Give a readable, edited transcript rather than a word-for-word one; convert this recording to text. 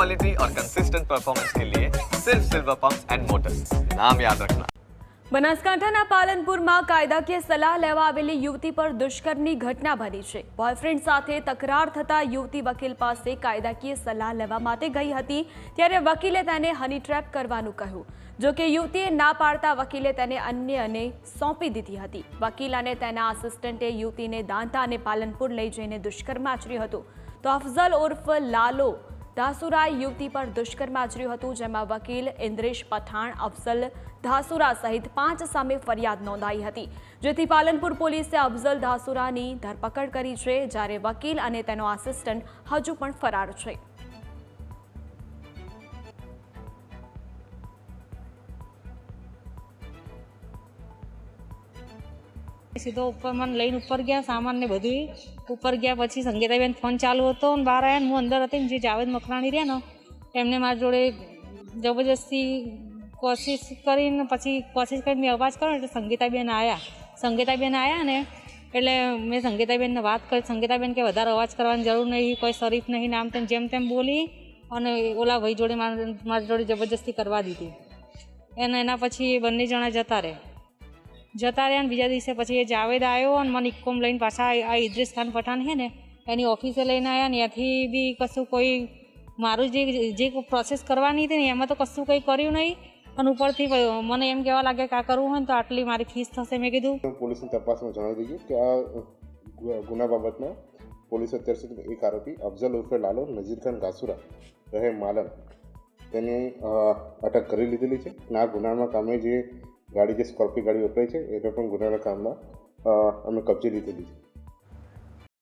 Quality और consistent performance के लिए सिर्फ सिल्वर पंप्स एंड मोटर्स, नाम याद रखना। બનાસકાંઠાના પાલનપુરમાં કાયદાકીય સલાહ લેવા આવેલી યુવતી પર દુષ્કર્મની ઘટના બની છે। બોયફ્રેન્ડ સાથે તકરાર થતા યુવતી વકીલ પાસે કાયદાકીય સલાહ લેવા માટે ગઈ હતી, ત્યારે વકીલે તેને હની ટ્રેપ કરવાનું કહ્યું। જો કે યુવતીએ ના પાડતા વકીલે તેને અન્યને સોંપી દીધી હતી। વકીલ અને તેના આસિસ્ટન્ટે યુવતીને દાંતા અને પાલનપુર લઈ જઈને દુષ્કર્મ આચર્યું હતું। તો અફઝલ ઉર્ફ લાલો ધાસુરાએ યુવતી પર દુષ્કર્મ આચર્યું હતું, જેમાં વકીલ ઇન્દ્રેશ પઠાણ, અફઝલ ધાસુરા સહિત 5 સામે ફરિયાદ નોંધાઈ હતી, જેથી પાલનપુર પોલીસે અફઝલ ધાસુરાની ધરપકડ કરી છે, જ્યારે વકીલ અને તેનો આસિસ્ટન્ટ હજુ પણ ફરાર છે। સીધો ઉપર મને લઈને ઉપર ગયા, સામાન ને બધું ઉપર ગયા। પછી સંગીતાબેન ફોન ચાલુ હતો ને બહાર આવ્યા ને હું અંદર હતી ને જે જાવેદ મકરાણી રહ્યા ને એમને મારી જોડે જબરજસ્તી કોશિશ કરીને મેં અવાજ કર્યો એટલે સંગીતાબેન આવ્યા ને એટલે મેં સંગીતાબેનને વાત કરી। સંગીતાબેન કે વધારે અવાજ કરવાની જરૂર નહીં, કોઈ શરીફ નહીં, નામ તેમ જેમ તેમ બોલી અને ઓલા ભાઈ જોડે મારી જોડે જબરજસ્તી કરવા દીધી। એના પછી એ બંને જણા જતા રહ્યા ને બીજા દિવસે પછી એ જાવેદ આવ્યો અને મને ઇક્કોમ લઈને પાછા આ ઇદ્રીસ ખાન પઠાણ છે ને એની ઓફિસે લઈને આવ્યા ને ત્યાંથી બી કશું કોઈ મારું જે પ્રોસેસ કરવાની હતી ને એમાં તો કશું કંઈ કર્યું નહીં અને ઉપરથી મને એમ કહેવા લાગે કે આ કરવું હોય ને તો આટલી મારી ફીસ થશે। મેં કીધું પોલીસની તપાસમાં જણાવી દીધું કે આ ગુના બાબતમાં પોલીસે અત્યાર સુધી એક આરોપી અફઝલ ઉર્ફે લાલો નઝીર ખાન ઘાસુરા રહે માલન તેની અટક કરી લીધેલી છે અને આ ગુનામાં કામે જે ગાડી જે સ્કોર્પિયો ગાડી વપરાય છે એ પણ ગુનાના કામમાં અમે કબજે લીધેલી છે।